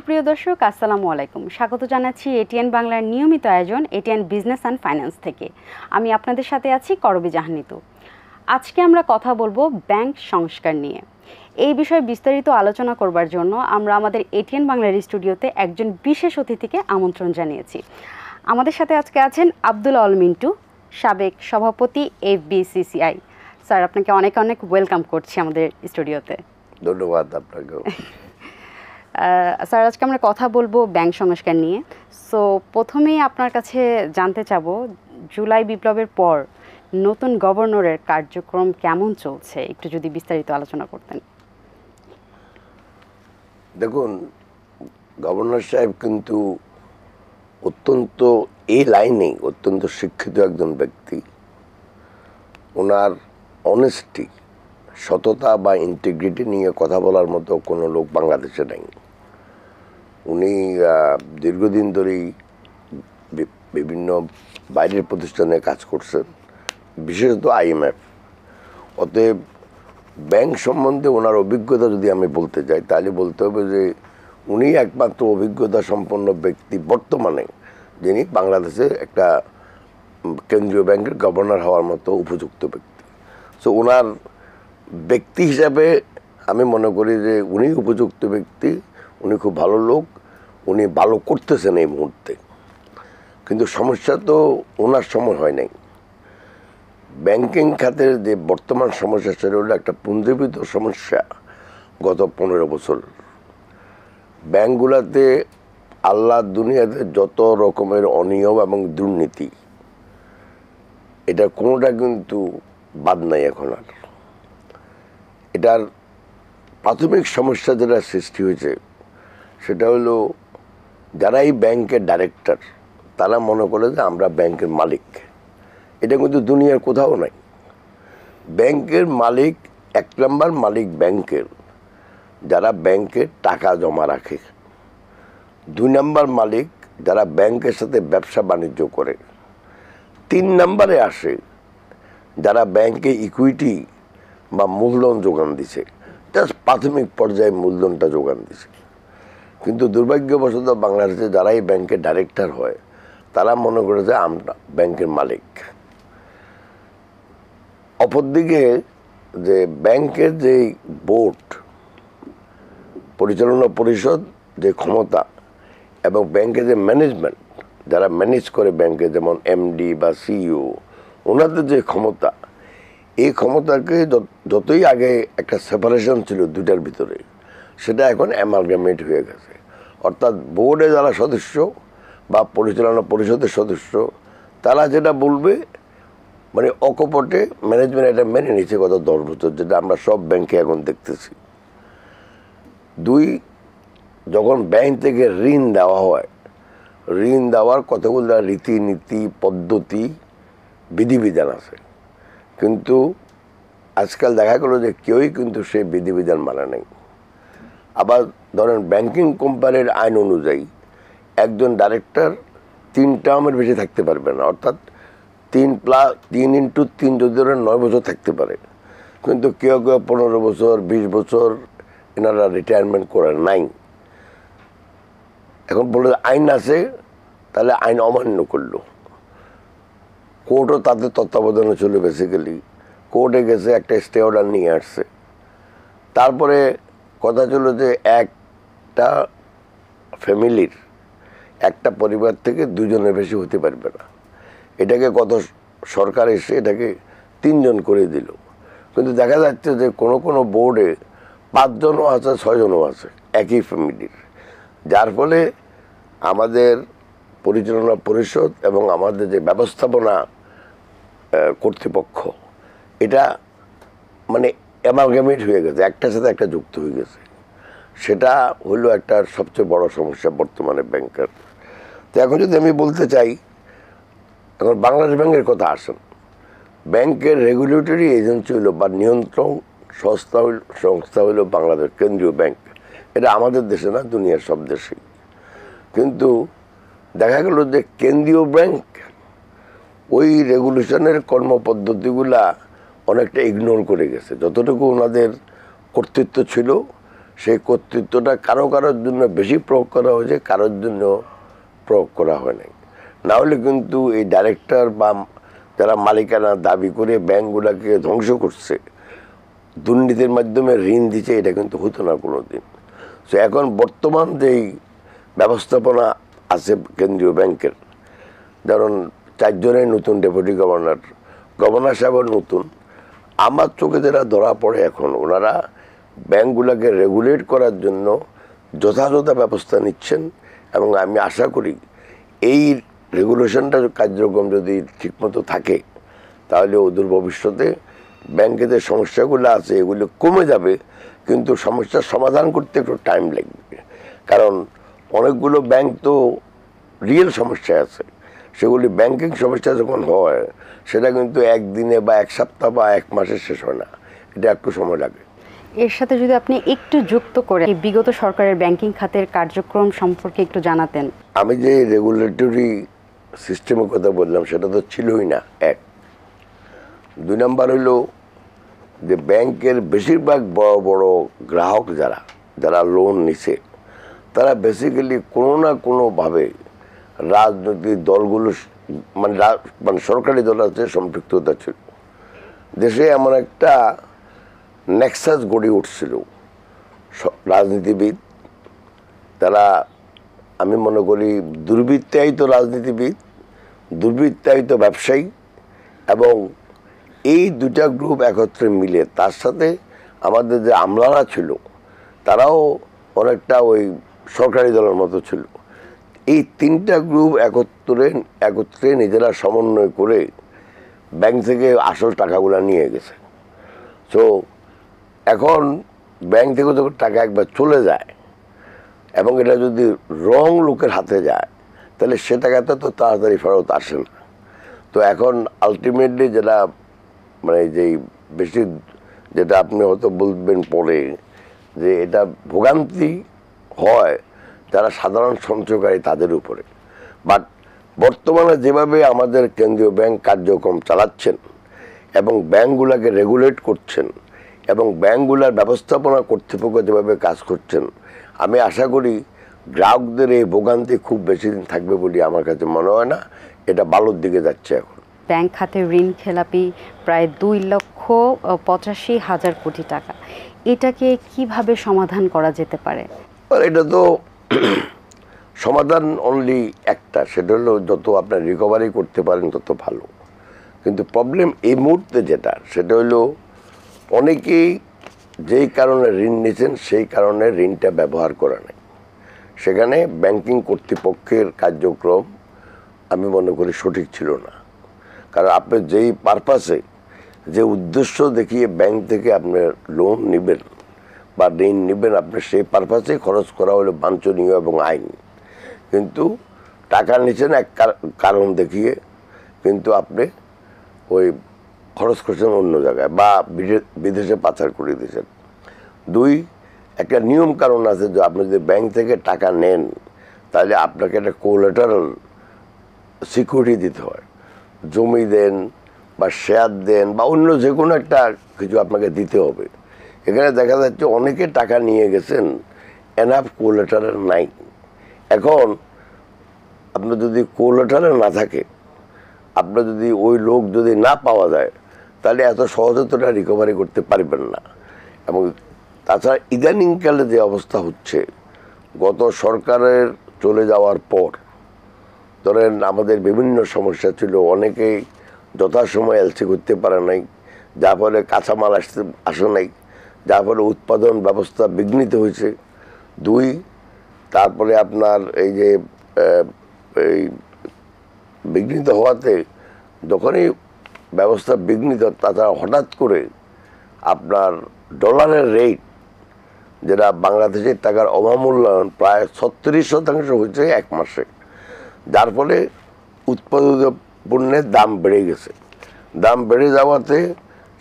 সুপ্রিয় দর্শক, আসসালামু আলাইকুম। স্বাগত জানাচ্ছি এটিএন বাংলার নিয়মিত আয়োজন এটিএন বিজনেস অ্যান্ড ফাইন্যান্স থেকে। আমি আপনাদের সাথে আছি করবী জাহানিতু। আজকে আমরা কথা বলবো ব্যাংক সংস্কার নিয়ে। এই বিষয়ে বিস্তারিত আলোচনা করবার জন্য আমরা আমাদের এটিএন বাংলার স্টুডিওতে একজন বিশেষ অতিথিকে আমন্ত্রণ জানিয়েছি। আমাদের সাথে আজকে আছেন আব্দুল আল মিন্টু, সাবেক সভাপতি এফবিসিসিআই। স্যার, আপনাকে অনেক অনেক ওয়েলকাম করছি আমাদের স্টুডিওতে। ধন্যবাদ আপনাকেও। স্যার, আজকে আমরা কথা বলবো ব্যাংক সংস্কার নিয়ে। সো প্রথমেই আপনার কাছে জানতে চাবো, জুলাই বিপ্লবের পর নতুন গভর্নরের কার্যক্রম কেমন চলছে, একটু যদি বিস্তারিত আলোচনা করতেন। দেখুন, গভর্নর সাহেব কিন্তু অত্যন্ত এই লাইনে অত্যন্ত শিক্ষিত একজন ব্যক্তি। ওনার অনেস্টি, সততা বা ইন্টিগ্রিটি নিয়ে কথা বলার মতো কোনো লোক বাংলাদেশে নেই। উনি দীর্ঘদিন ধরেই বিভিন্ন বাইরের প্রতিষ্ঠানে কাজ করছেন, বিশেষত IMF। অতএব ব্যাংক সম্বন্ধে ওনার অভিজ্ঞতা যদি আমি বলতে যাই, তাহলে বলতে হবে যে উনি একমাত্র অভিজ্ঞতা সম্পন্ন ব্যক্তি বর্তমানে যিনি বাংলাদেশে একটা কেন্দ্রীয় ব্যাংকের গভর্নর হওয়ার মতো উপযুক্ত ব্যক্তি। সো ওনার ব্যক্তি হিসাবে আমি মনে করি যে উনি উপযুক্ত ব্যক্তি, উনি খুব ভালো লোক, উনি ভালো করতেছেন এই মুহূর্তে। কিন্তু সমস্যা তো ওনার সময় হয় নাই। ব্যাংকিং খাতের যে বর্তমান সমস্যা, সেটা হলো একটা পুঞ্জীভূত সমস্যা। গত 15 বছর ব্যাংকগুলোতে আল্লাহ দুনিয়াতে যত রকমের অনিয়ম এবং দুর্নীতি, এটা কোনোটা কিন্তু বাদ নাই এখন আর। এটার প্রাথমিক সমস্যা যেটা সৃষ্টি হয়েছে, সেটা হলো যারা এই ব্যাংকের ডাইরেক্টর, তারা মনে করে যে আমরা ব্যাংকের মালিক। এটা কিন্তু দুনিয়ার কোথাও নাই। ব্যাংকের মালিক, 1 নম্বর মালিক ব্যাংকের যারা ব্যাংকে টাকা জমা রাখে। 2 নম্বর মালিক যারা ব্যাংকের সাথে ব্যবসা বাণিজ্য করে। 3 নম্বরে আসে যারা ব্যাংকে ইকুইটি বা মূলধন যোগান দিছে, জাস্ট প্রাথমিক পর্যায়ে মূলধনটা যোগান দিছে। কিন্তু দুর্ভাগ্যবশত বাংলাদেশে যারা এই ব্যাংকের ডাইরেক্টর হয়, তারা মনে করে যে আমরা ব্যাংকের মালিক। অপরদিকে যে ব্যাংকের যে বোর্ড, পরিচালনা পরিষদ যে ক্ষমতা, এবং ব্যাংকের যে ম্যানেজমেন্ট, যারা ম্যানেজ করে ব্যাংকে, যেমন MD বা CEO, ওনাদের যে ক্ষমতা, এই ক্ষমতাকে যতই আগে একটা সেপারেশন ছিল দুইটার ভিতরে, সেটা এখন অ্যামালগামেট হয়ে গেছে। অর্থাৎ বোর্ডে যারা সদস্য বা পরিচালনা পরিষদের সদস্য, তারা যেটা বলবে, মানে অকপটে ম্যানেজমেন্ট এটা মেনে নিচ্ছে গত 10 বছর, যেটা আমরা সব ব্যাংকে এখন দেখতেছি। 2, যখন ব্যাংক থেকে ঋণ দেওয়া হয়, ঋণ দেওয়ার কতগুলো রীতিনীতি, পদ্ধতি, বিধিবিধান আছে। কিন্তু আজকাল দেখা গেল যে কেউই কিন্তু সেই বিধিবিধান মানে নেই। আবার ধরেন, ব্যাংকিং কোম্পানির আইন অনুযায়ী একজন ডাইরেক্টর 3 টার্মের বেশি থাকতে পারবে না। অর্থাৎ 3+3 যদি ধরেন 9 বছর থাকতে পারে। কিন্তু কেউ কেউ 15 বছর, 20 বছর এনারা রিটায়ারমেন্ট করে নাই। এখন বলে আইন আছে, তাহলে আইন অমান্য করলো। কোর্টও তাদের তত্ত্বাবধানে ছিল। বেসিক্যালি কোর্টে গেছে, একটা স্টে অর্ডার নিয়ে আসছে। তারপরে কথা ছিল যে একটা ফ্যামিলির, একটা পরিবার থেকে 2 জনের বেশি হতে পারবে না। এটাকে কত সরকার এসে এটাকে 3 জন করে দিল। কিন্তু দেখা যাচ্ছে যে কোনো বোর্ডে 5 জনও আছে, 6 জনও আছে একই ফ্যামিলির। যার ফলে আমাদের পরিচালনা পরিষদ এবং আমাদের যে ব্যবস্থাপনা কর্তৃপক্ষ, এটা মানে অ্যামালগামেট হয়ে গেছে, একটার সাথে একটা যুক্ত হয়ে গেছে। সেটা হলো একটা সবচেয়ে বড় সমস্যা বর্তমানে ব্যাংকের। তো এখন যদি আমি বলতে চাই, এখন বাংলাদেশ ব্যাংকের কথা আসেন। ব্যাংকের রেগুলেটরি এজেন্সি হলো বা নিয়ন্ত্রণ সংস্থা হলো বাংলাদেশ কেন্দ্রীয় ব্যাংক। এটা আমাদের দেশে না, দুনিয়ার সব দেশেই। কিন্তু দেখা গেল যে কেন্দ্রীয় ব্যাংক ওই রেগুলেশনের কর্মপদ্ধতিগুলা অনেকটা ইগনোর করে গেছে। যতটুকু ওনাদের কর্তৃত্ব ছিল, সেই কর্তৃত্বটা কারোর জন্য বেশি প্রয়োগ করা হয়েছে, কারোর জন্য প্রয়োগ করা হয় নাই। না হলে কিন্তু এই ডাইরেক্টর বা যারা মালিকানা দাবি করে ব্যাংকগুলোকে ধ্বংস করছে, দুর্নীতির মাধ্যমে ঋণ দিচ্ছে, এটা কিন্তু হতো না কোনো দিন। তো এখন বর্তমান যেই ব্যবস্থাপনা আছে কেন্দ্রীয় ব্যাংকের, যেমন 4 জনের নতুন ডেপুটি গভর্নর, গভর্নর সাহেবও নতুন, আমার চোখে যারা ধরা পড়ে এখন, ওনারা ব্যাংকগুলোকে রেগুলেট করার জন্য যথাযথ ব্যবস্থা নিচ্ছেন। এবং আমি আশা করি এই রেগুলেশনটার কার্যক্রম যদি ঠিকমতো থাকে, তাহলে অদূর ভবিষ্যতে ব্যাংকে যে সমস্যাগুলো আছে এগুলো কমে যাবে, কিন্তু সমস্যার সমাধান করতে একটু টাইম লাগবে। কারণ অনেকগুলো ব্যাংক তো রিয়েল সমস্যায় আছে, সেগুলি ব্যাংকিং সমস্যা যখন হয় সেটা কিন্তু একদিনে বা 1 সপ্তাহ বা 1 মাসে শেষ হয় না, এটা একটু সময় লাগে। এর সাথে যদি আপনি একটু যুক্ত করে এই বিগত সরকারের ব্যাংকিং খাতের কার্যক্রম সম্পর্কে একটু জানাতেন। আমি যে রেগুলেটরি সিস্টেমের কথা বললাম সেটা তো ছিলই না, 1। 2 নম্বর হলো যে ব্যাংকের বেশিরভাগ বড় বড় গ্রাহক যারা লোন নিছে, তারা বেসিক্যালি কোনো না কোনোভাবে রাজনৈতিক দলগুলো মানে সরকারি দলের সাথে সম্পৃক্ততা ছিল। দেশে এমন একটা নেক্সাস গড়ে উঠছিল, রাজনীতিবিদ, তারা আমি মনে করি দুর্বৃত্তায়িত রাজনীতিবিদ, দুর্বৃত্তায়িত ব্যবসায়ী, এবং এই 2টা গ্রুপ একত্রে মিলে, তার সাথে আমাদের যে আমলারা ছিল তারাও অনেকটা ওই সরকারি দলের মতো ছিল। এই 3টা গ্রুপ একত্রে নিজেরা সমন্বয় করে ব্যাংক থেকে আসল টাকাগুলো নিয়ে গেছে। সো এখন ব্যাংক থেকে যখন টাকা একবার চলে যায় এবং এটা যদি রং লোকের হাতে যায়, তাহলে সে টাকাটা তো তাড়াতাড়ি ফেরত আসে না। তো এখন আলটিমেটলি যেটা মানে যেই বেশি, যেটা আপনি হয়তো বলবেন পরে, যে এটা ভোগান্তি হয় যারা সাধারণ সঞ্চয়কারী তাদের উপরে। বাট বর্তমানে যেভাবে আমাদের কেন্দ্রীয় ব্যাংক কার্যক্রম চালাচ্ছেন এবং ব্যাংকগুলোকে রেগুলেট করছেন এবং ব্যাংকগুলোর ব্যবস্থাপনা কর্তৃপক্ষ যেভাবে কাজ করছেন, আমি আশা করি গ্রাহকদের এই ভোগান্তি খুব বেশি দিন থাকবে বলে আমার কাছে মনে হয় না। এটা ভালোর দিকে যাচ্ছে এখন। ব্যাংক খাতে ঋণ খেলাপি প্রায় 2,85,000 কোটি টাকা, এটাকে কিভাবে সমাধান করা যেতে পারে? এটা তো সমাধান অনলি একটা, সেটা হলো যত আপনার রিকভারি করতে পারেন তত ভালো। কিন্তু প্রবলেম এই মুহূর্তে যেটা, সেটা হলো অনেকেই যেই কারণে ঋণ নিয়েছেন সেই কারণে ঋণটা ব্যবহার করা নেই। সেখানে ব্যাংকিং কর্তৃপক্ষের কার্যক্রম আমি মনে করি সঠিক ছিল না। কারণ আপনি যেই পারপাসে, যে উদ্দেশ্য দেখিয়ে ব্যাংক থেকে আপনি লোন নেবেন বা ঋণ নেবেন, আপনি সেই পারপাসে খরচ করা হলো বাঞ্ছনীয় এবং আইন। কিন্তু টাকা নিচ্ছেন এক কারণ দেখিয়ে, কিন্তু আপনি ওই খরচ করছেন অন্য জায়গায় বা বিদেশে পাচার করে দিয়েছেন। 2, একটা নিয়ম কারণ আছে যে আপনি যদি ব্যাংক থেকে টাকা নেন তাহলে আপনাকে একটা কোলাটারাল সিকিউরিটি দিতে হয়। জমি দেন বা শেয়ার দেন বা অন্য যে কোনো একটা কিছু আপনাকে দিতে হবে। এখানে দেখা যাচ্ছে অনেকে টাকা নিয়ে গেছেন, এনাফ কোলাটারাল নাই। এখন আপনার যদি কোলাটারাল না থাকে, আপনার যদি ওই লোক যদি না পাওয়া যায়, তাহলে এত সহজে তো এটা রিকভারি করতে পারবেন না। এবং তাছাড়া ইদানিংকালে যে অবস্থা হচ্ছে, গত সরকারের চলে যাওয়ার পর ধরেন আমাদের বিভিন্ন সমস্যা ছিল, অনেকেই যথাসময় এলসি করতে পারে নাই, যার ফলে কাঁচামাল আসে নাই, যার ফলে উৎপাদন ব্যবস্থা বিঘ্নিত হয়েছে। 2, তারপরে আপনার এই যে এই বিঘ্নিত হওয়াতে যখনই ব্যবস্থা বিঘ্নিত, তাছাড়া হঠাৎ করে আপনার ডলারের রেট, যেটা বাংলাদেশের টাকার অবমূল্যায়ন প্রায় 36% হয়েছে 1 মাসে, যার ফলে উৎপাদিত পণ্যের দাম বেড়ে গেছে। দাম বেড়ে যাওয়াতে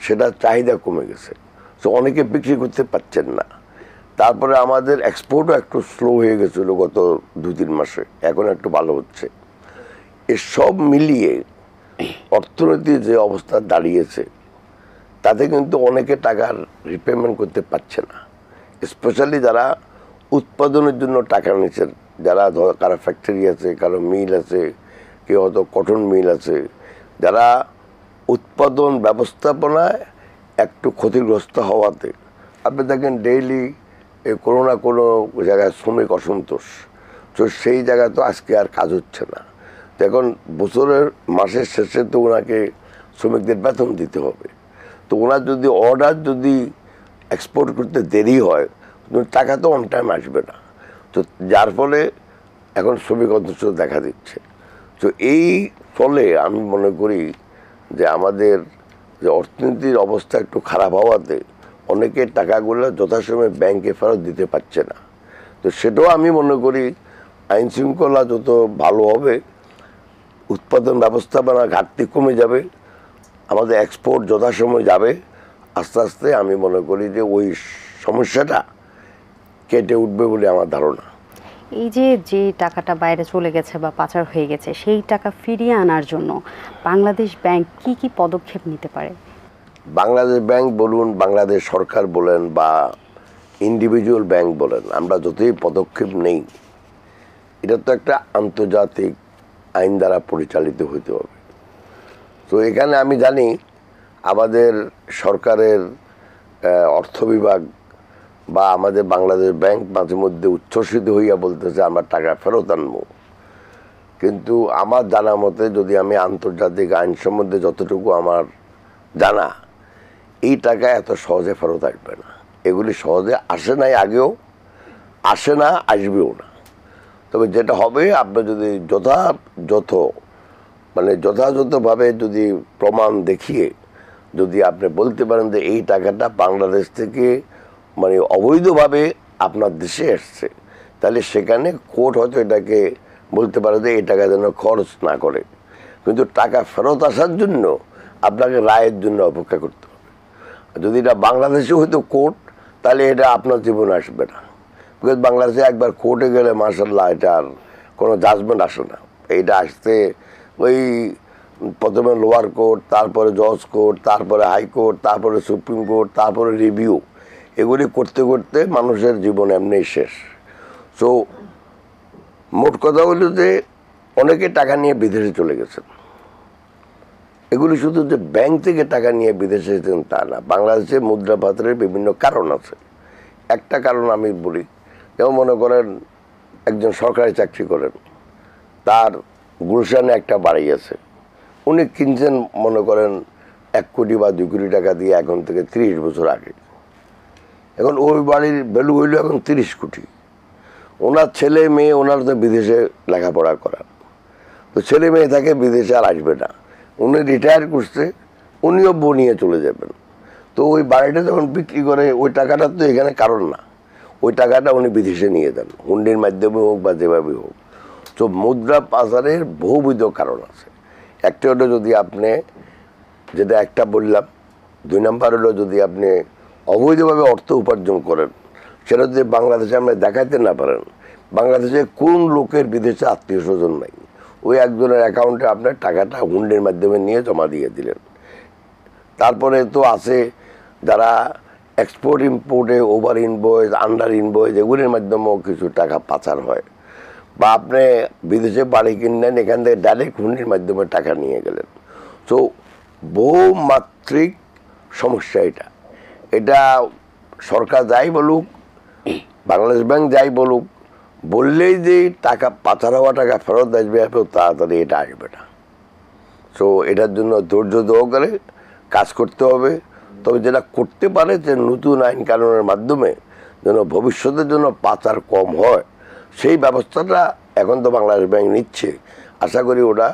সেটা চাহিদা কমে গেছে, তো অনেকে বিক্রি করতে পারছেন না। তারপরে আমাদের এক্সপোর্টও একটু স্লো হয়ে গেছিলো গত 2-3 মাসে, এখন একটু ভালো হচ্ছে। এসব মিলিয়ে অর্থনীতির যে অবস্থা দাঁড়িয়েছে, তাতে কিন্তু অনেকে টাকার রিপেমেন্ট করতে পারছে না। স্পেশালি যারা উৎপাদনের জন্য টাকা নিচ্ছেন, যারা কারো ফ্যাক্টরি আছে, কারো মিল আছে, কেউ হয়তো কটন মিল আছে, যারা উৎপাদন ব্যবস্থাপনায় একটু ক্ষতিগ্রস্ত হওয়াতে আপনি দেখেন ডেইলি কোনো না কোনো জায়গায় শ্রমিক অসন্তোষ। তো সেই জায়গায় তো আজকে আর কাজ হচ্ছে না। তো এখন বছরের মাসের শেষে তো ওনাকে শ্রমিকদের বেতন দিতে হবে। তো ওনার যদি অর্ডার যদি এক্সপোর্ট করতে দেরি হয়, টাকা তো অন টাইম আসবে না। তো যার ফলে এখন শ্রমিক অসন্তোষ দেখা দিচ্ছে। তো এই ফলে আমি মনে করি যে আমাদের যে অর্থনীতির অবস্থা একটু খারাপ হওয়াতে অনেকে টাকাগুলো যথাসময়ে ব্যাংকে ফেরত দিতে পারছে না। তো সেটাও আমি মনে করি আইন শৃঙ্খলা যত ভালো হবে, উৎপাদন ব্যবস্থাপনা ঘাটতি কমে যাবে, আমাদের এক্সপোর্ট যথাসময় যাবে, আস্তে আস্তে আমি মনে করি যে ওই সমস্যাটা কেটে উঠবে বলে আমার ধারণা। এই যে টাকাটা বাইরে চলে গেছে বা পাচার হয়ে গেছে, সেই টাকা ফিরিয়ে আনার জন্য বাংলাদেশ ব্যাংক কি কি পদক্ষেপ নিতে পারে? বাংলাদেশ ব্যাংক বলুন, বাংলাদেশ সরকার বলেন বা ইন্ডিভিজুয়াল ব্যাংক বলেন, আমরা যতই পদক্ষেপ নেই, এটা তো একটা আন্তর্জাতিক আইন দ্বারা পরিচালিত হতে হবে। তো এখানে আমি জানি আমাদের সরকারের অর্থ বিভাগ বা আমাদের বাংলাদেশ ব্যাংক মাঝে মধ্যে উচ্ছ্বসিত হইয়া বলতেছে আমরা টাকা ফেরত আনবো। কিন্তু আমার জানা মতে, যদি আমি আন্তর্জাতিক আইন সম্বন্ধে যতটুকু আমার জানা, এই টাকা এত সহজে ফেরত আসবে না। এগুলি সহজে আসে নাই, আগেও আসে না, আসবেও না। তবে যেটা হবে, আপনি যদি যথাযথভাবে যদি প্রমাণ দেখিয়ে যদি আপনি বলতে পারেন যে এই টাকাটা বাংলাদেশ থেকে অবৈধভাবে আপনার দেশে এসছে, তাহলে সেখানে কোর্ট হয়তো এটাকে বলতে পারে যে এই টাকা যেন খরচ না করে। কিন্তু টাকা ফেরত আসার জন্য আপনাকে রায়ের জন্য অপেক্ষা করতে হবে। যদি এটা বাংলাদেশে হয়তো কোর্ট, তাহলে এটা আপনার জীবনে আসবে না। বিকজ বাংলাদেশে একবার কোর্টে গেলে মাশাআল্লাহ এটা আর কোনো জাজমেন্ট আসে না। এইটা আসতে ওই প্রথমে লোয়ার কোর্ট, তারপরে জজ কোর্ট, তারপরে হাইকোর্ট, তারপরে সুপ্রিম কোর্ট, তারপরে রিভিউ, এগুলি করতে করতে মানুষের জীবন এমনি শেষ। সো মোট কথা হলো যে অনেকে টাকা নিয়ে বিদেশে চলে গেছেন। এগুলি শুধু যে ব্যাংক থেকে টাকা নিয়ে বিদেশে যেতেন তা না, বাংলাদেশে মুদ্রা পাচারের বিভিন্ন কারণ আছে। একটা কারণ আমি বলি, যেমন মনে করেন একজন সরকারি চাকরি করেন, তার গুলশানে একটা বাড়ি আছে, উনি কিনছেন মনে করেন 1 কোটি বা 2 কোটি টাকা দিয়ে এখন থেকে 30 বছর আগে। এখন ওই বাড়ির ভ্যালু হইল এখন 30 কোটি। ওনার ছেলে মেয়ে ওনার তো বিদেশে লেখাপড়া করার, তো ছেলে মেয়ে থাকে বিদেশে আর আসবে না। উনি রিটায়ার করছে, উনিও বউ নিয়ে চলে যাবেন। তো ওই বাড়িটা যখন বিক্রি করে, ওই টাকাটা তো এখানে কারণ না, ওই টাকাটা উনি বিদেশে নিয়ে যান, হুন্ডির মাধ্যমে হোক বা যেভাবে হোক। তো মুদ্রা পাচারের বহুবিধ কারণ আছে। একটা হলো যদি আপনি, যেটা একটা বললাম, 2 নম্বর হলো যদি আপনি অবৈধভাবে অর্থ উপার্জন করেন, সেটা যদি বাংলাদেশে আপনি দেখাতে না পারেন, বাংলাদেশে কোন লোকের বিদেশে আত্মীয় স্বজন নাই, ওই একজনের অ্যাকাউন্টে আপনার টাকাটা হুন্ডির মাধ্যমে নিয়ে জমা দিয়ে দিলেন। তারপরে তো আছে যারা এক্সপোর্ট ইম্পোর্টে ওভার ইনভয়েস, আন্ডার ইনভয়েস, এগুলির মাধ্যমেও কিছু টাকা পাচার হয়। বা আপনি বিদেশে বাড়ি কিনলেন, এখান থেকে ডাইরেক্ট হুন্ডির মাধ্যমে টাকা নিয়ে গেলেন। সো বহুমাত্রিক সমস্যা এটা। এটা সরকার যাই বলুক, বাংলাদেশ ব্যাংক যাই বলুক, বললেই যে টাকা পাচার হওয়া টাকা ফেরত আসবে, এত তাড়াতাড়ি এটা আসবে না। সো এটার জন্য ধৈর্য সহকারে কাজ করতে হবে। তবে যেটা করতে পারে যে নতুন আইন কানুনের মাধ্যমে যেন ভবিষ্যতের জন্য পাচার কম হয়, সেই ব্যবস্থাটা এখন তো বাংলাদেশ ব্যাংক নিচ্ছে। আশা করি ওটা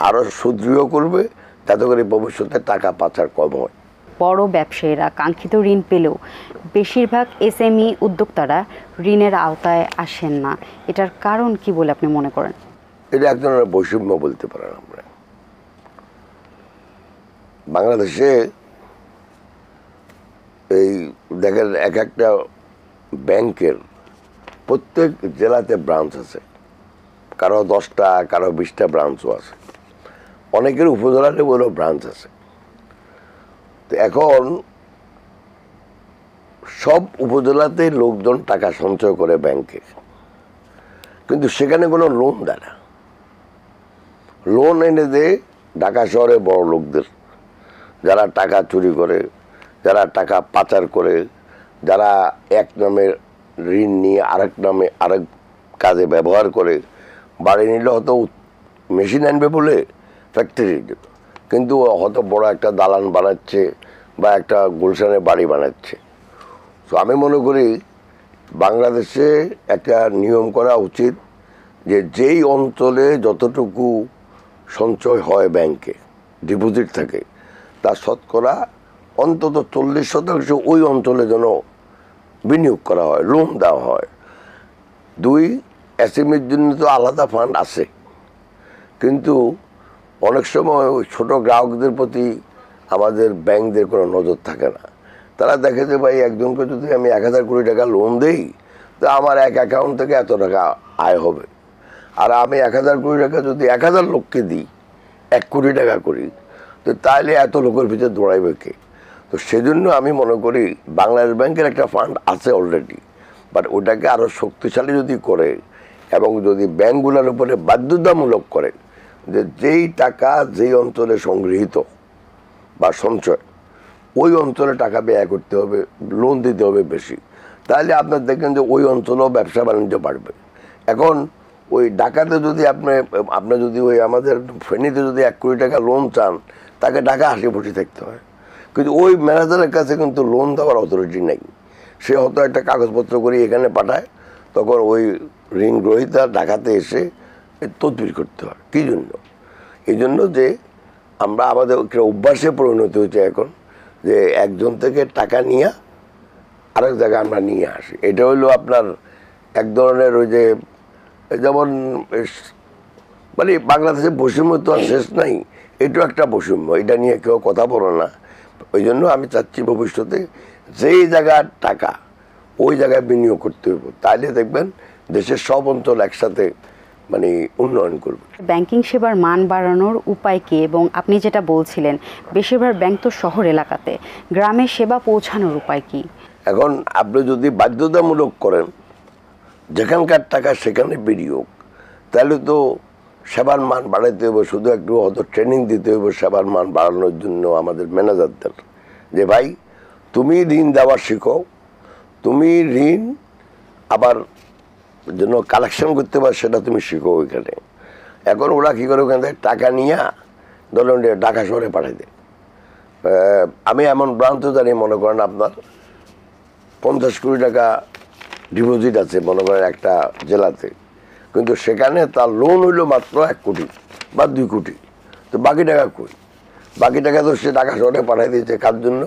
আরও সুদৃঢ় করবে, যাতে করে ভবিষ্যতে টাকা পাচার কম হয়। বড় ব্যবসায়ীরা কাঙ্ক্ষিত ঋণ পেলেও বেশিরভাগ এসএমই উদ্যোক্তারা ঋণের আওতায় আসেন না, এটার কারণ কি বলে আপনি মনে করেন? এটা এক ধরনের বৈষম্য বলতে পারেন। আমরা বাংলাদেশে এই দেখেন, এক একটা ব্যাংকের প্রত্যেক জেলাতে ব্রাঞ্চ আছে, কারো 10টা, কারো 20টা ব্রাঞ্চও আছে, অনেকের উপজেলা লেভেলও ব্রাঞ্চ আছে। তো এখন সব উপজেলাতে লোকজন টাকা সঞ্চয় করে ব্যাংকে, কিন্তু সেখানে কোনো লোন দেয় না। লোন এনে দেয় ঢাকা শহরে বড় লোকদের, যারা টাকা চুরি করে, যারা টাকা পাচার করে, যারা এক নামে ঋণ নিয়ে আরেক নামে আরেক কাজে ব্যবহার করে। বাড়ি নিলে হয়তো মেশিন আনবে বলে ফ্যাক্টরি, কিন্তু হয়তো বড় একটা দালান বানাচ্ছে বা একটা গুলশানে বাড়ি বানাচ্ছে। তো আমি মনে করি বাংলাদেশে একটা নিয়ম করা উচিত যে যেই অঞ্চলে যতটুকু সঞ্চয় হয় ব্যাংকে ডিপোজিট থাকে, তার শতকরা অন্তত 40% ওই অঞ্চলে যেন বিনিয়োগ করা হয়, লোন দেওয়া হয়। 2, এসএমইর জন্য তো আলাদা ফান্ড আছে, কিন্তু অনেক সময় ওই ছোটো গ্রাহকদের প্রতি আমাদের ব্যাংকদের কোনো নজর থাকে না। তারা দেখে যে ভাই একজনকে যদি আমি 1000 কোটি টাকা লোন দিই, তো আমার এক অ্যাকাউন্ট থেকে এত টাকা আয় হবে। আর আমি 1000 কোটি টাকা যদি 1000 লোককে দিই, 1 কোটি টাকা করি, তো তাহলে এত লোকের ভিতরে দৌড়াইবে কে? তো সেজন্য আমি মনে করি বাংলাদেশ ব্যাংকের একটা ফান্ড আছে অলরেডি, বাট ওটাকে আরও শক্তিশালী যদি করে এবং যদি ব্যাংকগুলোর উপরে বাধ্যতামূলক করে যে যেই টাকা যেই অঞ্চলে সংগৃহীত বা সঞ্চয়, ওই অঞ্চলে টাকা ব্যয় করতে হবে, লোন দিতে হবে বেশি, তাহলে আপনার দেখেন যে ওই অঞ্চলেও ব্যবসা বাণিজ্য বাড়বে। এখন ওই ঢাকাতে যদি আপনি যদি ওই আমাদের ফেনীতে যদি 1 কোটি টাকা লোন চান, তাকে ঢাকা হাসি ফুটি থাকতে হয়, কিন্তু ওই ম্যানেজারের কাছে কিন্তু লোন দেওয়ার অথরিটি নেই। সে হয়তো একটা কাগজপত্র করে এখানে পাঠায়, তখন ওই ঋণ গ্রহীতা ঢাকাতে এসে তদবির করতে হয়। কী জন্য? এই জন্য যে আমরা আমাদের একটা অভ্যাসে পরিণত হয়েছে এখন, যে একজন থেকে টাকা নিয়ে আরেক জায়গায় আমরা নিয়ে আসি। এটা হইলো আপনার এক ধরনের ওই যে যেমন মানে বাংলাদেশে বৈষম্য তো আর শেষ নাই, এটাও একটা বৈষম্য, এটা নিয়ে কেউ কথা বলে না। ওই জন্য আমি চাচ্ছি ভবিষ্যতে যেই জায়গার টাকা ওই জায়গায় বিনিয়োগ করতে হইব, তাহলে দেখবেন দেশের সব অঞ্চল একসাথে মানে উন্নয়ন করবে। ব্যাংকিং সেবার মান বাড়ানোর উপায় কি? এবং আপনি যেটা বলছিলেন বেশিরভাগ ব্যাংক তো শহর এলাকাতে, গ্রামে সেবা পৌঁছানোর উপায় কি? এখন আপনি যদি বাধ্যতামূলক করেন যেখানকার টাকা সেখানে বিনিয়োগ, তাহলে তো সেবার মান বাড়াইতে হবে। শুধু একটু হয়তো ট্রেনিং দিতে হবে সেবার মান বাড়ানোর জন্য আমাদের ম্যানেজারদের, যে ভাই তুমি ঋণ দেওয়া শিখো, তুমি ঋণ আবার জন্য কালেকশন করতে পারো সেটা তুমি শিখো ওইখানে। এখন ওরা কী করে ওখান থেকে টাকা নিয়ে ধরুন ঢাকা শহরে পাঠাই দেয়। আমি এমন ব্রাঞ্চও জানি, মনে করেন আপনার 50 কোটি টাকা ডিপোজিট আছে মনে করেন একটা জেলাতে, কিন্তু সেখানে তার লোন হইল মাত্র 1 কোটি বা 2 কোটি। তো বাকি টাকা কই? বাকি টাকা তো সে ঢাকা শহরে পাঠাই দিয়েছে। কার জন্য?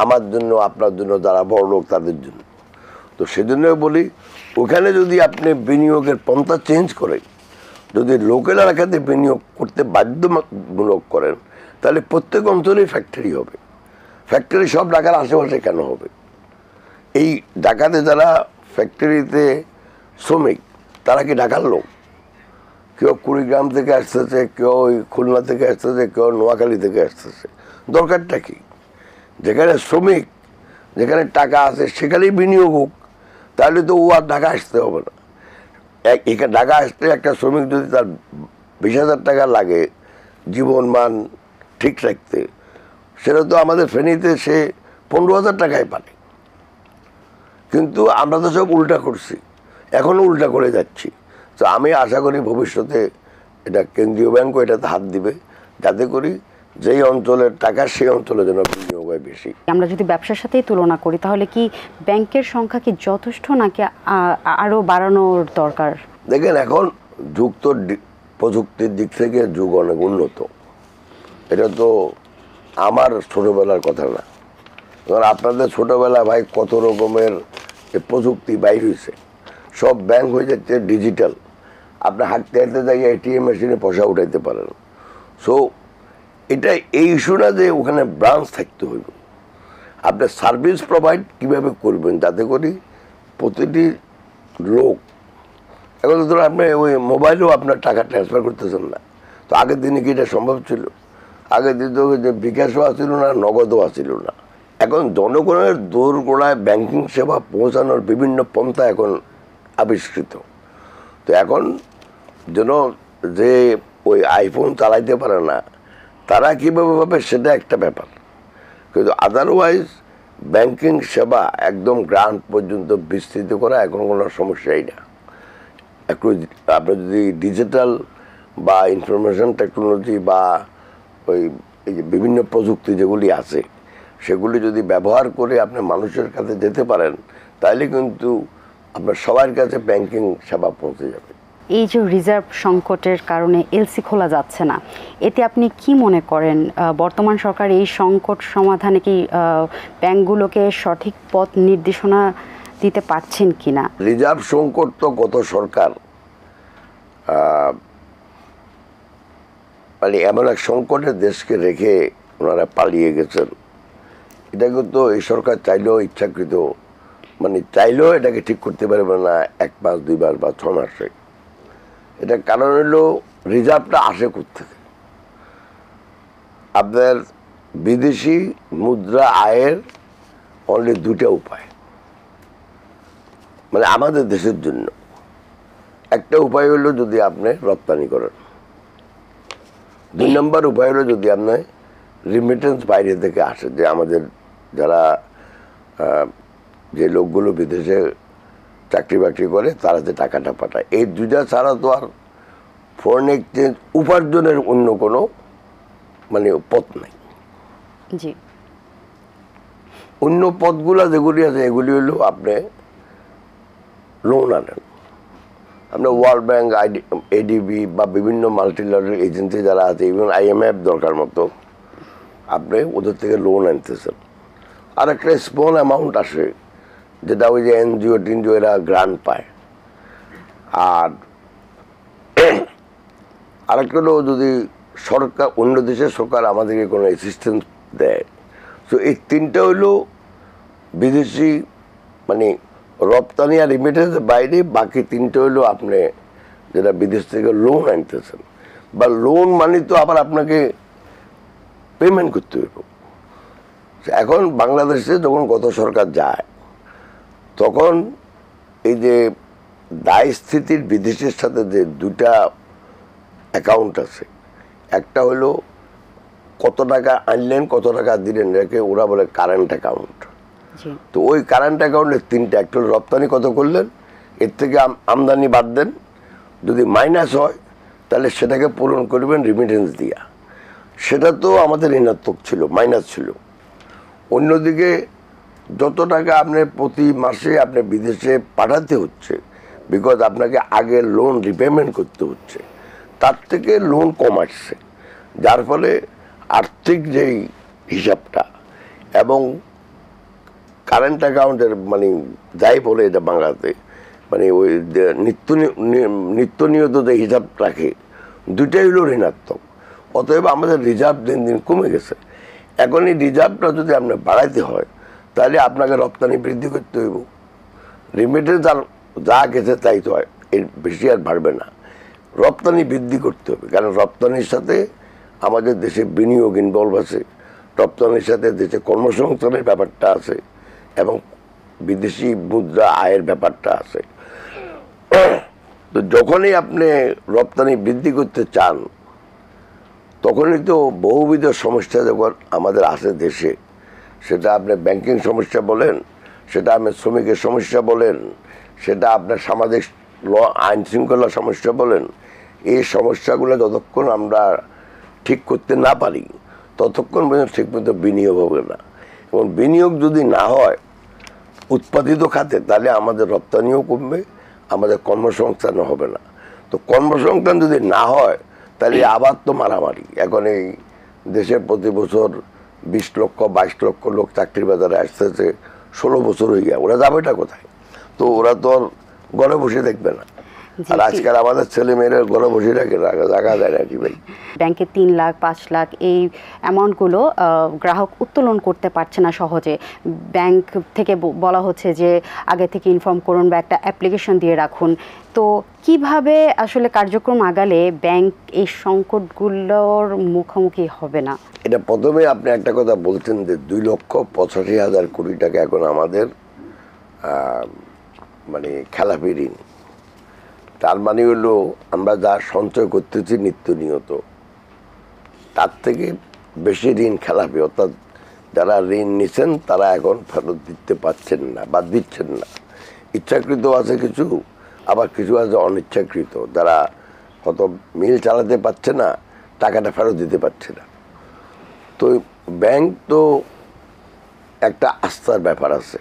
আমার জন্য, আপনার জন্য, যারা বড় লোক তাদের জন্য। তো সেজন্য বলি ওখানে যদি আপনি বিনিয়োগের পন্থা চেঞ্জ করেন, যদি লোকাল এলাকাতে বিনিয়োগ করতে বাধ্যতামূলক করেন, তাহলে প্রত্যেক অঞ্চলেই ফ্যাক্টরি হবে। ফ্যাক্টরি সব ঢাকার আশেপাশে কেন হবে? এই ঢাকাতে যারা ফ্যাক্টরিতে শ্রমিক, তারা কি ঢাকার লোক? কেউ কুড়িগ্রাম থেকে আসতেছে, কেউ খুলনা থেকে আসতেছে, কেউ নোয়াখালী থেকে আসতেছে। দরকারটা কি? যেখানে শ্রমিক, যেখানে টাকা আছে সেখানেই বিনিয়োগ হোক, তাহলে তো ও আর ঢাকা আসতে হবে না। এখানে ঢাকা আসতে একটা শ্রমিক যদি তার 20,000 টাকা লাগে জীবন মান ঠিক রাখতে, সেটা তো আমাদের ফেনীতে সে 15,000 টাকায় পায়। কিন্তু আমরা তো সব উল্টা করছি, এখনও উল্টা করে যাচ্ছি। তো আমি আশা করি ভবিষ্যতে এটা কেন্দ্রীয় ব্যাংকও এটাতে হাত দিবে, যাতে করি যেই অঞ্চলের টাকা সেই অঞ্চলে যেন বিনিয়োগ হয় বেশি। আমরা যদি ব্যবসার সাথেই তুলনা করি, তাহলে কি ব্যাংকের সংখ্যা কি যথেষ্ট নাকি আরও বাড়ানোর দরকার? দেখেন এখন যুগ তো প্রযুক্তির দিক থেকে যুগ অনেক উন্নত। এটা তো আমার ছোটোবেলার কথা না। এবার আপনাদের ছোটোবেলা ভাই কত রকমের প্রযুক্তি বাইর হয়েছে, সব ব্যাংক হয়ে যাচ্ছে ডিজিটাল। আপনি হাঁটতে হাঁটতে যাই এটিএম মেশিনে পয়সা উঠাইতে পারেন। সো এটা এই ইস্যু না যে ওখানে ব্রাঞ্চ থাকতে হইব, আপনি সার্ভিস প্রোভাইড কীভাবে করবেন যাতে করি প্রতিটি লোক। এখন তো ধরুন আপনি ওই মোবাইলেও আপনার টাকা ট্রান্সফার করতেছেন না, তো আগের দিনে কি এটা সম্ভব ছিল? আগের দিন তো যে বিকাশও আসছিল না, নগদও আসছিল না। এখন জনগণের দোরগোড়ায় ব্যাংকিং সেবা পৌঁছানোর বিভিন্ন পন্থা এখন আবিষ্কৃত। তো এখন যেন যে ওই আইফোন চালাইতে পারে না তারা কীভাবে পাবে সেটা একটা ব্যাপার, কিন্তু আদারওয়াইজ ব্যাংকিং সেবা একদম গ্রান্ট পর্যন্ত বিস্তৃত করা এখন কোনো সমস্যাই না। একটু আপনি যদি ডিজিটাল বা ইনফরমেশন টেকনোলজি বা ওই এই যে বিভিন্ন প্রযুক্তি যেগুলি আছে সেগুলি যদি ব্যবহার করে আপনি মানুষের কাছে যেতে পারেন তাহলে কিন্তু আপনার সবার কাছে ব্যাংকিং সেবা পৌঁছে যাবে। এই যে রিজার্ভ সংকটের কারণে এলসি খোলা যাচ্ছে না, এতে আপনি কি মনে করেন বর্তমান সরকার এই সংকট সমাধানে কি ব্যাংকগুলোকে সঠিক পথ নির্দেশনা দিতে পারছেন কিনা? রিজার্ভ সংকট তো গত সরকার মানে এমন এক সংকটের দেশকে রেখে ওনারা পালিয়ে গেছেন। এটা কিন্তু এই সরকার চাইলেও ইচ্ছাকৃত মানে চাইলেও এটাকে ঠিক করতে পারবে না 1 মাস 2 মাস বা 6 মাসে। এটার কারণ হলো রিজার্ভটা আসে কোত্থেকে। আপনার বিদেশি মুদ্রা আয়ের অনলি 2টা উপায় মানে আমাদের দেশের জন্য। একটা উপায় হলো যদি আপনি রপ্তানি করেন, 2 নম্বর উপায় হলো যদি আপনি রিমিটেন্স বাইরে থেকে আসে, যে আমাদের যারা যে লোকগুলো বিদেশে চাকরি বাকরি করে তারা যে টাকাটা পাঠায়। এই 2টা ছাড়া তো আর ফরেন এক্সচেঞ্জ উপার্জনের অন্য কোনো মানে পথ নাই। জি, অন্য পথগুলো যেগুলি আছে এগুলি হলো আপনি লোন আনেন, আপনার ওয়ার্ল্ড ব্যাংক এডিবি বা বিভিন্ন মাল্টিল্যাটারাল এজেন্সি যারা আছে ইভেন IMF দরকার মতো আপনি ওদের থেকে লোন আনতেছেন। আর একটা স্মল অ্যামাউন্ট আসে যেটা ওই যে এনজিও টেনজিও এরা গ্রান্ট পায়। আর আরেকটা হলো যদি সরকার অন্য দেশের সরকার আমাদেরকে কোনো অ্যাসিস্ট্যান্স দেয়। তো এই 3টা হইল বিদেশি মানে রপ্তানি আর রিমিটেন্সের বাইরে, বাকি 3টা হইলো আপনি যেটা বিদেশ থেকে লোন আনতেছেন বা লোন মানে তো আবার আপনাকে পেমেন্ট করতে হইব। এখন বাংলাদেশে যখন গত সরকার যায় তখন এই যে দায় স্থিতির বিদেশের সাথে যে 2টা অ্যাকাউন্ট আছে, একটা হলো কত টাকা আনলেন কত টাকা দিলেন, এটাকে ওরা বলে কারেন্ট অ্যাকাউন্ট। তো ওই কারেন্ট অ্যাকাউন্টের 3টা, একটা রপ্তানি কত করলেন এর থেকে আমদানি বাদ দেন, যদি মাইনাস হয় তাহলে সেটাকে পূরণ করবেন রিমিটেন্স দিয়া। সেটা তো আমাদের ঋণাত্মক ছিল, মাইনাস ছিল। অন্যদিকে যত টাকা আপনি প্রতি মাসে আপনি বিদেশে পাঠাতে হচ্ছে বিকজ আপনাকে আগে লোন রিপেমেন্ট করতে হচ্ছে, তার থেকে লোন কম আসছে, যার ফলে আর্থিক যেই হিসাবটা এবং কারেন্ট অ্যাকাউন্টের মানে যাই বলে এটা বাংলাতে মানে ওই নিত্য নিয়ত যে হিসাব রাখে 2টাই হলো ঋণাত্মক। অতএব আমাদের রিজার্ভ দিন দিন কমে গেছে। এখন এই রিজার্ভটা যদি আপনার বাড়াইতে হয় তাহলে আপনাকে রপ্তানি বৃদ্ধি করতে হইব। রিমিটেন্স আর যা গেছে তাই তো হয়, এর বেশি আর বাড়বে না। রপ্তানি বৃদ্ধি করতে হবে, কারণ রপ্তানির সাথে আমাদের দেশে বিনিয়োগ ইনভলভ আছে, রপ্তানির সাথে দেশে কর্মসংস্থানের ব্যাপারটা আছে এবং বিদেশি মুদ্রা আয়ের ব্যাপারটা আছে। তো যখনই আপনি রপ্তানি বৃদ্ধি করতে চান তখনই তো বহুবিধ সমস্যা যখন আমাদের আসে দেশে, সেটা আপনি ব্যাংকিং সমস্যা বলেন, সেটা আপনি শ্রমিকের সমস্যা বলেন, সেটা আপনার সামাজিক আইন শৃঙ্খলা সমস্যা বলেন, এই সমস্যাগুলো যতক্ষণ আমরা ঠিক করতে না পারি ততক্ষণ পর্যন্ত ঠিকমতো বিনিয়োগ হবে না। এবং বিনিয়োগ যদি না হয় উৎপাদিত খাতে তাহলে আমাদের রপ্তানিও কমবে, আমাদের কর্মসংস্থানও হবে না। তো কর্মসংস্থান যদি না হয় তাহলে আবার তো মারামারি। এখন এই দেশে প্রতি বছর 20 লক্ষ 22 লক্ষ লোক চাকরির বাজারে আসতেছে, 16 বছর হয়ে গিয়া, ওরা যাবেটা কোথায়? তো ওরা তো আর ঘরে বসে দেখবে না। আর আজকাল আমাদের ছেলে মেয়েরা ঘরে বসে রাখে, রাখা যায় নাকি ভাই? ব্যাংকে 3 লাখ 5 লাখ এই অ্যামাউন্টগুলো গ্রাহক উত্তোলন করতে পারছে না সহজে। ব্যাংক থেকে বলা হচ্ছে যে আগে থেকে ইনফর্ম করুন বা একটা অ্যাপ্লিকেশন দিয়ে রাখুন। তো কিভাবে আসলে কার্যক্রম আগালে ব্যাংক এই সংকটগুলোর মুখোমুখি হবে না? এটা প্রথমে আপনি একটা কথা বলছেন যে 2,85,000 কোটি টাকা এখন আমাদের মানে খেলাপি ঋণ। তার মানে হলো আমরা যা সঞ্চয় করতেছি নিত্য নিয়ত তার থেকে বেশি ঋণ খেলাপি, অর্থাৎ যারা ঋণ নিচ্ছেন তারা এখন ফেরত দিতে পারছেন না বা দিচ্ছেন না। ইচ্ছাকৃত আছে কিছু, আবার কিছু আছে অনিচ্ছাকৃত, যারা কত মিল চালাতে পারছে না, টাকাটা ফেরত দিতে পারছে না। তো ব্যাংক তো একটা আস্থার ব্যাপার আছে।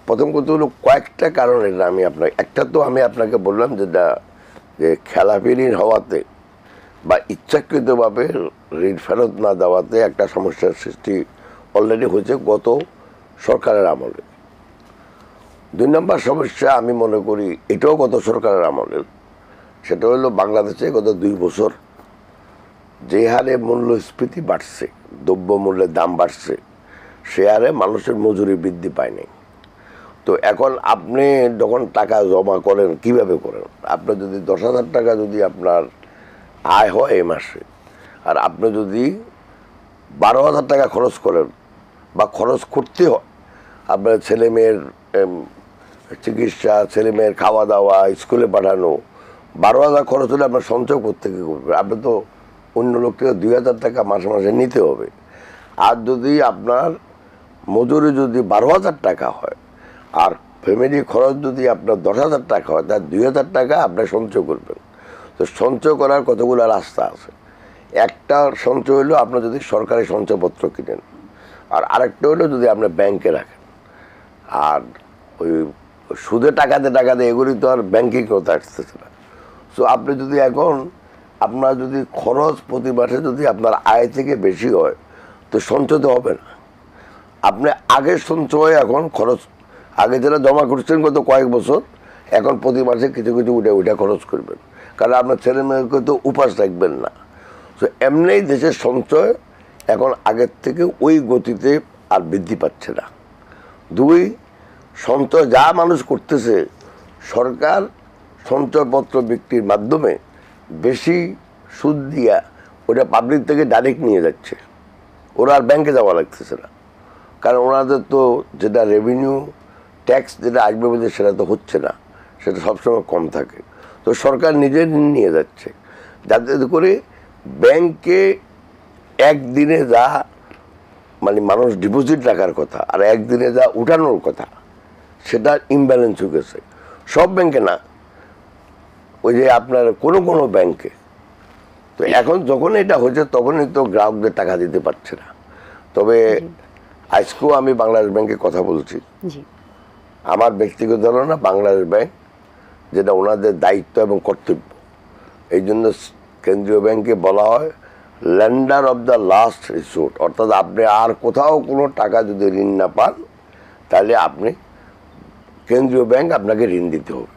প্রথম কথা হলো কয়েকটা কারণ, এটা আমি একটা তো আমি আপনাকে বললাম যেটা যে খেলাপি ঋণ হওয়াতে বা ইচ্ছাকৃতভাবে ঋণ ফেরত না দেওয়াতে একটা সমস্যার সৃষ্টি অলরেডি হয়েছে গত সরকারের আমলে। 2 নম্বর সমস্যা আমি মনে করি এটাও গত সরকারের আমলের, সেটা হলো বাংলাদেশে গত 2 বছর যে হারে মূল্যস্ফীতি বাড়ছে, দ্রব্যমূল্যের দাম বাড়ছে, সে হারে মানুষের মজুরি বৃদ্ধি পায়নি। তো এখন আপনি যখন টাকা জমা করেন কিভাবে করেন? আপনার যদি 10,000 টাকা যদি আপনার আয় হয় এই মাসে, আর আপনি যদি 12,000 টাকা খরচ করেন বা খরচ করতে হয়, আপনার ছেলে মেয়ের চিকিৎসা, ছেলে মেয়ের খাওয়া দাওয়া, স্কুলে পাঠানো, 12,000 খরচ হলে আপনার সঞ্চয় করতে কি করবে? আপনি তো অন্য লোক থেকে 2,000 টাকা মাসে মাসে নিতে হবে। আর যদি আপনার মজুরি যদি 12,000 টাকা হয় আর ফ্যামিলি খরচ যদি আপনার 10,000 টাকা হয়, তার 2,000 টাকা আপনি সঞ্চয় করবেন। তো সঞ্চয় করার কতগুলো রাস্তা আছে। একটা সঞ্চয় হলো আপনার যদি সরকারি সঞ্চয়পত্র কিনেন, আর আরেকটা হলো যদি আপনি ব্যাংকে রাখেন। আর ওই সুদে টাকাতে এগুলি তো আর ব্যাংকিং করতে আসতেছে না। সো আপনি যদি এখন আপনার যদি খরচ প্রতি মাসে যদি আপনার আয় থেকে বেশি হয়, তো সঞ্চয় তো হবে না। আপনি আগের সঞ্চয় এখন খরচ, আগে যেটা জমা করছেন গত কয়েক বছর, এখন প্রতি মাসে কিছু কিছু উঠে খরচ করবেন, কারণ আপনার ছেলে মেয়েকে তো উপাস রাখবেন না। তো এমনি দেশের সঞ্চয় এখন আগের থেকে ওই গতিতে আর বৃদ্ধি পাচ্ছে না। 2, সঞ্চয় যা মানুষ করতেছে, সরকার সঞ্চয়পত্র বিক্রির মাধ্যমে বেশি সুদ দিয়া ওটা পাবলিক থেকে ডাইরেক্ট নিয়ে যাচ্ছে, ওরা আর ব্যাংকে যাওয়া লাগতেছে না, কারণ ওনাদের তো যেটা রেভিনিউ ট্যাক্স যেটা আসবে বলছে সেটা তো হচ্ছে না, সেটা সবসময় কম থাকে। তো সরকার নিজে নিয়ে যাচ্ছে, যাতে করে ব্যাংকে একদিনে যা মানে মানুষ ডিপোজিট রাখার কথা আর একদিনে যা উঠানোর কথা, সেটা ইমব্যালেন্স হয়ে গেছে। সব ব্যাংকে না, ওই যে আপনার কোনো কোনো ব্যাংকে। তো এখন যখন এটা হচ্ছে তখনই তো গ্রাহকদের টাকা দিতে পারছে না। তবে আজকেও আমি বাংলাদেশ ব্যাংকে কথা বলছি, আমার ব্যক্তিগত ধারণা বাংলাদেশ ব্যাংক যেটা ওনাদের দায়িত্ব এবং কর্তব্য, এই জন্য কেন্দ্রীয় ব্যাংকে বলা হয় lender of the last resort, অর্থাৎ আপনি আর কোথাও কোনো টাকা যদি ঋণ না পান তাহলে আপনি কেন্দ্রীয় ব্যাংক আপনাকে ঋণ দিতে হবে।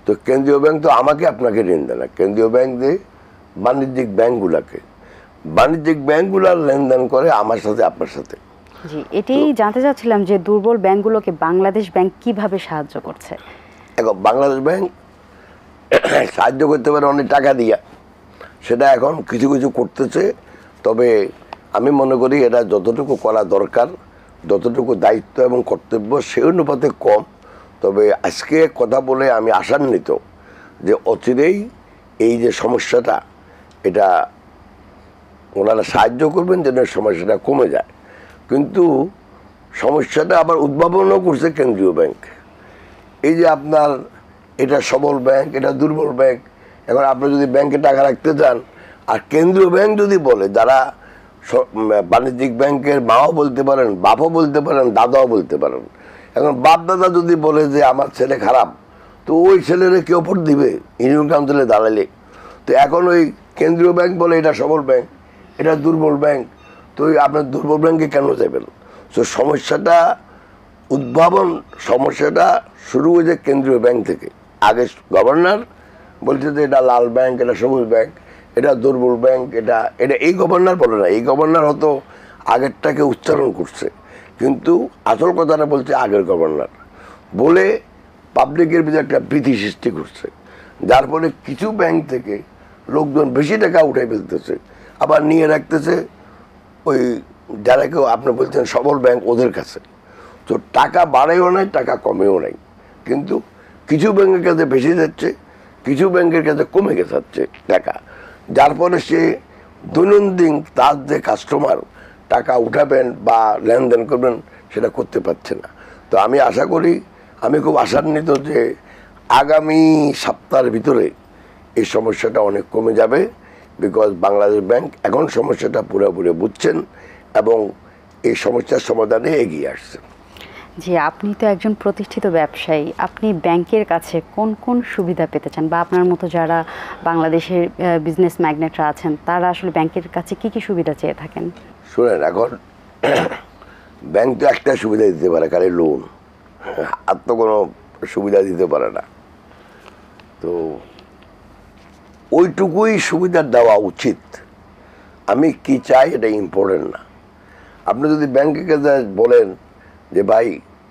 তো কেন্দ্রীয় ব্যাংক তো আমাকে আপনাকে ঋণ দেয় না, কেন্দ্রীয় ব্যাংক দিয়ে বাণিজ্যিক ব্যাংকগুলোকে, বাণিজ্যিক ব্যাংকগুলো লেনদেন করে আমার সাথে আপনার সাথে। জি, এটাই জানতে চাচ্ছিলাম যে দুর্বল ব্যাংকগুলোকে বাংলাদেশ ব্যাংক কিভাবে সাহায্য করছে? এখন বাংলাদেশ ব্যাংক সাহায্য করতে পারে অনেক টাকা দিয়া, সেটা এখন কিছু কিছু করতেছে। তবে আমি মনে করি এটা যতটুকু করা দরকার, যতটুকু দায়িত্ব এবং কর্তব্য সেই অনুপাতে কম। তবে আজকে কথা বলে আমি আশান্বিত যে অচিরেই এই যে সমস্যাটা, এটা ওনারা সাহায্য করবেন যেন সমস্যাটা কমে যায়। কিন্তু সমস্যাটা আবার উদ্ভাবনও করছে কেন্দ্রীয় ব্যাংক। এই যে আপনার এটা সবল ব্যাংক, এটা দুর্বল ব্যাংক। এখন আপনি যদি ব্যাংকে টাকা রাখতে চান, আর কেন্দ্রীয় ব্যাংক যদি বলে, যারা বাণিজ্যিক ব্যাংকের মাও বলতে পারেন, বাপও বলতে পারেন, দাদাও বলতে পারেন। এখন বাপ দাদা যদি বলে যে আমার ছেলে খারাপ, তো ওই ছেলেরে কেউ ভোট দিবে ইউনিয়ন কাউন্সিলে দাঁড়ালে? তো এখন ওই কেন্দ্রীয় ব্যাংক বলে এটা সবল ব্যাংক, এটা দুর্বল ব্যাংক, তো আপনার দুর্বল ব্যাংকে কেন যাবেন? তো সমস্যাটা উদ্ভাবন, সমস্যাটা শুরু হয়েছে কেন্দ্রীয় ব্যাংক থেকে। আগে গভর্নর বলছে যে এটা লাল ব্যাংক, এটা সবুজ ব্যাংক, এটা দুর্বল ব্যাংক, এটা এটা এই গভর্নর বলে না, এই গভর্নর হয়তো আগেরটাকে উচ্চারণ করছে, কিন্তু আসল কথাটা বলছে আগের গভর্নর বলে পাবলিকের ভিতরে একটা ভীতি সৃষ্টি করছে, যার ফলে কিছু ব্যাংক থেকে লোকজন বেশি টাকা উঠাই ফেলতেছে, আবার নিয়ে রাখতেছে ওই যারা কেউ আপনি বলছেন সবল ব্যাংক ওদের কাছে। তো টাকা বাড়েও নাই, টাকা কমেও নাই, কিন্তু কিছু ব্যাংকের কাছে বেশি যাচ্ছে, কিছু ব্যাংকের কাছে কমে যাচ্ছে টাকা, যার ফলে সে দৈনন্দিন তার যে কাস্টমার টাকা উঠাবেন বা লেনদেন করবেন সেটা করতে পারছে না। তো আমি আশা করি, আমি খুব আশান্বিত যে আগামী সপ্তাহের ভিতরে এই সমস্যাটা অনেক কমে যাবে, বিকজ বাংলাদেশ ব্যাংক এখন সমস্যাটা পুরোপুরি বুঝছেন এবং এই সমস্যার সমাধানে এগিয়ে আসছেন। জি, আপনি তো একজন প্রতিষ্ঠিত ব্যবসায়ী, আপনি ব্যাংকের কাছে কোন কোন সুবিধা পেতে চান, বা আপনার মতো যারা বাংলাদেশের বিজনেস ম্যাগনেটরা আছেন তারা আসলে ব্যাংকের কাছে কি কি সুবিধা চেয়ে থাকেন? শুনেন, এখন ব্যাংক তো একটা সুবিধা দিতে পারে, খালি লোন, আর তো কোনো সুবিধা দিতে পারে না। তো ওইটুকুই সুবিধা দেওয়া উচিত। আমি কি চাই এটা ইম্পর্টেন্ট না। আপনি যদি ব্যাংকে কাছে বলেন যে ভাই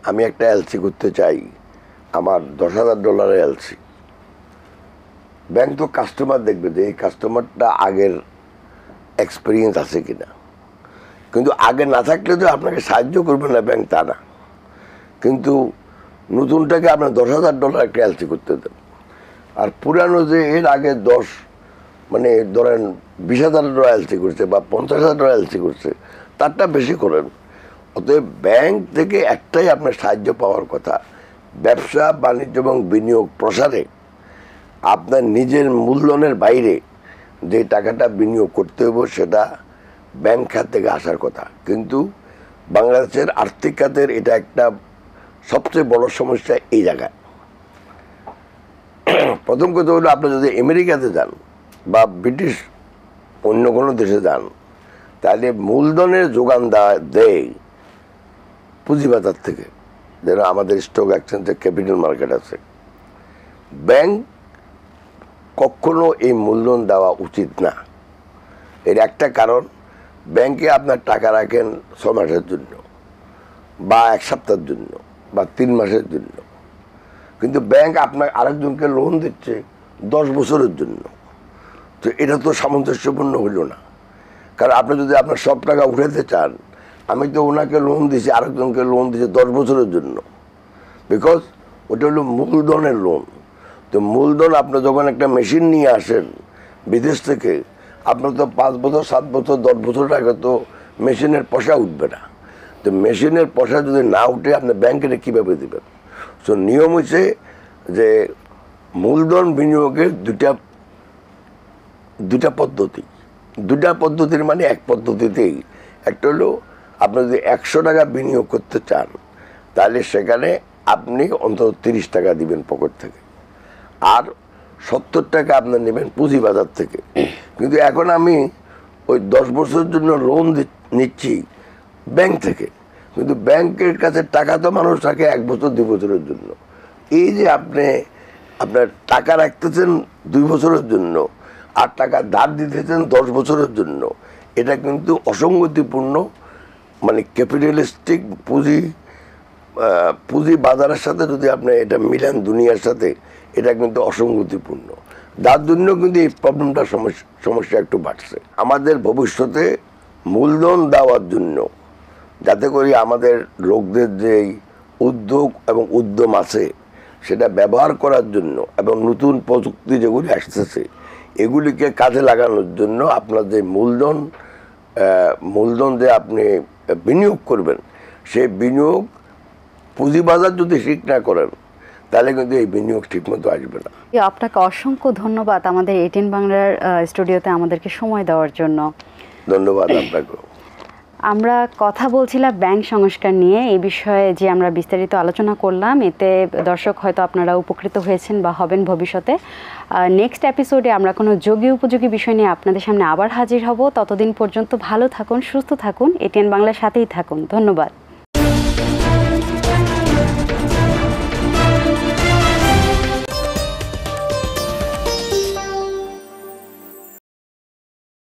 আমি একটা এলসি করতে চাই, আমার $10,000 এলসি, ব্যাংক তো কাস্টমার দেখবে যে এই কাস্টমারটা আগের এক্সপিরিয়েন্স আছে কিনা, কিন্তু আগে না থাকলে তো আপনাকে সাহায্য করবে না ব্যাংক, তা না। কিন্তু নতুনটাকে আপনার $10,000 একটা এলসি করতে দেন, আর পুরানো যে এর আগে মানে ধরেন $20,000 এলসি করছে বা $50,000 এলসি করছে, তারটা বেশি করেন। অতএব ব্যাংক থেকে একটাই আপনার সাহায্য পাওয়ার কথা, ব্যবসা বাণিজ্য এবং বিনিয়োগ প্রসারে আপনার নিজের মূলধনের বাইরে যে টাকাটা বিনিয়োগ করতে হবে সেটা ব্যাংক খাত থেকে আসার কথা। কিন্তু বাংলাদেশের আর্থিক খাতের এটা একটা সবচেয়ে বড় সমস্যা এই জায়গায়। প্রথম কথা হলো, আপনি যদি আমেরিকাতে যান বা ব্রিটিশ অন্য কোনো দেশে যান, তাহলে মূলধনের যোগান দেয় পুঁজিবাজার থেকে, যেন আমাদের স্টক এক্সচেঞ্জে ক্যাপিটাল মার্কেট আছে। ব্যাংক কখনো এই মূলধন দেওয়া উচিত না। এর একটা কারণ, ব্যাংকে আপনার টাকা রাখেন 6 মাসের জন্য বা 1 সপ্তাহের জন্য বা 3 মাসের জন্য, কিন্তু ব্যাংক আপনার আরেকজনকে লোন দিচ্ছে 10 বছরের জন্য। তো এটা তো সামঞ্জস্যপূর্ণ হইল না। কারণ আপনি যদি আপনার সব টাকা উঠাতে চান, আমি তো ওনাকে লোন দিছি, আরেকজনকে লোন দিছি 10 বছরের জন্য, বিকজ ওটা হলো মূলধনের লোন। তো মূলধন আপনি যখন একটা মেশিন নিয়ে আসেন বিদেশ থেকে, আপনার তো 5 বছর 7 বছর 10 বছর আগে তো মেশিনের পয়সা উঠবে না। তো মেশিনের পয়সা যদি না উঠে আপনি ব্যাংকে কীভাবে দেবেন? সো নিয়ম হচ্ছে যে মূলধন বিনিয়োগের দুটা পদ্ধতির মানে এক পদ্ধতিতেই। একটা হলো, আপনি যদি 100 টাকা বিনিয়োগ করতে চান, তাহলে সেখানে আপনি অন্তত 30 টাকা দিবেন পকেট থেকে, আর 70 টাকা আপনার নেবেন পুঁজিবাজার থেকে। কিন্তু এখন আমি ওই 10 বছরের জন্য লোন নিচ্ছি ব্যাংক থেকে, কিন্তু ব্যাংকের কাছে টাকা তো মানুষ রাখে 1 বছর 2 বছরের জন্য। এই যে আপনার টাকা রাখতেছেন 2 বছরের জন্য আর টাকা ধার দিতেছেন 10 বছরের জন্য, এটা কিন্তু অসঙ্গতিপূর্ণ। মানে ক্যাপিটালিস্টিক পুঁজি বাজারের সাথে যদি আপনি এটা মিলান দুনিয়ার সাথে, এটা কিন্তু অসঙ্গতিপূর্ণ। যার জন্য কিন্তু এই প্রবলেমটা সমস্যা একটু বাড়ছে। আমাদের ভবিষ্যতে মূলধন দেওয়ার জন্য, যাতে করে আমাদের লোকদের যে উদ্যোগ এবং উদ্যম আছে সেটা ব্যবহার করার জন্য, এবং নতুন প্রযুক্তি যেগুলি আসতেছে এগুলিকে কাজে লাগানোর জন্য আপনার যে মূলধন যে আপনি বিনিয়োগ করবেন, সেই বিনিয়োগ পুঁজিবাজার যদি ঠিক না করেন, তাহলে কিন্তু এই বিনিয়োগ ঠিকমতো আসবে না। আপনাকে অসংখ্য ধন্যবাদ আমাদের এটিএন বাংলার স্টুডিওতে আমাদেরকে সময় দেওয়ার জন্য। ধন্যবাদ আপনাকে। আমরা কথা বলছিলাম ব্যাংক সংস্কার নিয়ে। এই বিষয়ে যে আমরা বিস্তারিত আলোচনা করলাম, এতে দর্শক হয়তো আপনারা উপকৃত হয়েছেন বা হবেন ভবিষ্যতে। নেক্সট এপিসোডে আমরা কোনো যোগী উপযোগী বিষয় নিয়ে আপনাদের সামনে আবার হাজির হব। ততদিন পর্যন্ত ভালো থাকুন, সুস্থ থাকুন, এটিএন বাংলার সাথেই থাকুন। ধন্যবাদ।